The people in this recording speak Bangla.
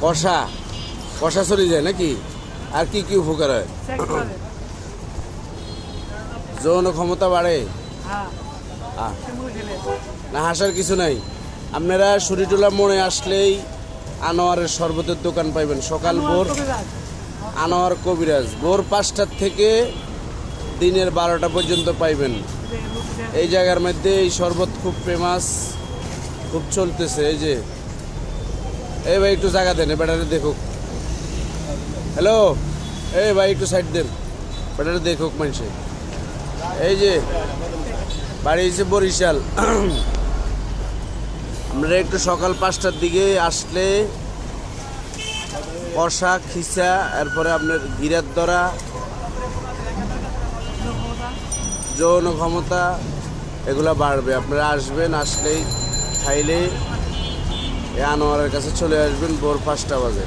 কষা কষা চলে যায় নাকি? আর কি কি উপকার হয়? যৌন ক্ষমতা বাড়ে? আহ, না হাসার কিছু নাই। আপনারা শরীরটোলা মনে আসলেই আনোয়ারের শরবতের দোকান পাইবেন সকাল ভোর। আনোয়ার কবিরাজ ভোর 5টার থেকে দিনের 12টা পর্যন্ত পাইবেন। এই জায়গার মধ্যে এই শরবত খুব ফেমাস, খুব চলতেছে। এই যে এই ভাই একটু জায়গা দেন, ব্যাটারে দেখুক। হ্যালো, এই ভাই একটু সাইড দেন, ব্যাটারে দেখুক মানুষে। এই যে বাড়ি হচ্ছে বরিশাল। আপনারা একটু সকাল 5টার দিকে আসলে কষা খিচা, এরপরে আপনার গিরার দরা, যৌন ক্ষমতা এগুলা বাড়বে। আপনারা আসবেন, আসলেই খাইলে এই আনোয়ারের কাছে চলে আসবেন ভোর 5টা বাজে।